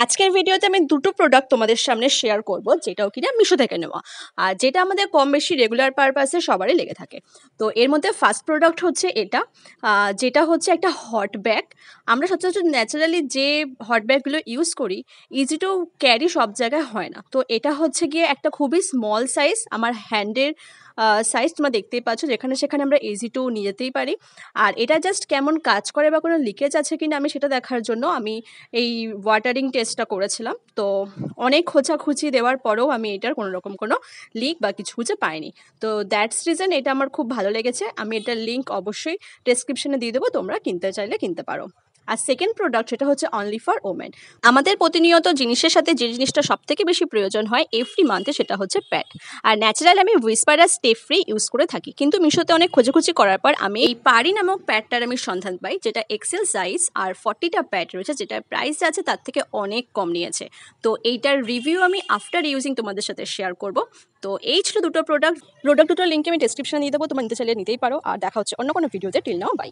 আজকের ভিডিওতে আমি দুটো প্রোডাক্ট তোমাদের সামনে শেয়ার করব, যেটাও কিনা মিশো থেকে নেওয়া, আর যেটা আমাদের কম বেশি রেগুলার পারপাসে সবারই লেগে থাকে। তো এর মধ্যে ফার্স্ট প্রোডাক্ট হচ্ছে এটা, যেটা হচ্ছে একটা হট ব্যাগ। আমরা সচরাচর ন্যাচারালি যে হট ব্যাগগুলো ইউজ করি, ইজি টু ক্যারি সব জায়গায় হয় না। তো এটা হচ্ছে গিয়ে একটা খুবই স্মল সাইজ, আমার হ্যান্ডের সাইজ তোমরা দেখতেই পাচ্ছ, যেখানে সেখানে আমরা ইজি টু নিয়ে যেতেই পারি। আর এটা জাস্ট কেমন কাজ করে বা কোনো লিকেজ আছে কিনা আমি সেটা দেখার জন্য আমি এই ওয়াটারিং টেস্টটা করেছিলাম। তো অনেক খোঁচাখুচি দেওয়ার পরেও আমি এটার কোনো রকম কোনো লিক বা কিছু খুঁজে পাইনি। তো দ্যাটস রিজন এটা আমার খুব ভালো লেগেছে। আমি এটার লিঙ্ক অবশ্যই ডেসক্রিপশনে দিয়ে দেবো, তোমরা কিনতে চাইলে কিনতে পারো। আর সেকেন্ড প্রোডাক্ট সেটা হচ্ছে অনলি ফর ওমেন। আমাদের প্রতিনিয়ত জিনিসের সাথে যে জিনিসটা সব থেকে বেশি প্রয়োজন হয় এভরি মান্থে, সেটা হচ্ছে প্যাড। আর ন্যাচারাল আমি হুইসপারার স্টে ফ্রি ইউজ করে থাকি, কিন্তু মিশোতে অনেক খোঁজাখুঁজি করার পর আমি এই পারি নামক প্যাডটার আমি সন্ধান পাই, যেটা এক্সেল সাইজ আর 40টা প্যাড রয়েছে, যেটার প্রাইস আছে তার থেকে অনেক কম নিয়েছে। তো এইটার রিভিউ আমি আফটার ইউজিং তোমাদের সাথে শেয়ার করব। তো এই ছিল দুটো প্রোডাক্ট দুটোর লিঙ্ক আমি ডেসক্রিপশনে দিয়ে দেবো, তোমরা নিতে চাইলে নিতেই পারো। আর দেখা হচ্ছে অন্য কোনো ভিডিওতে। Till now, by.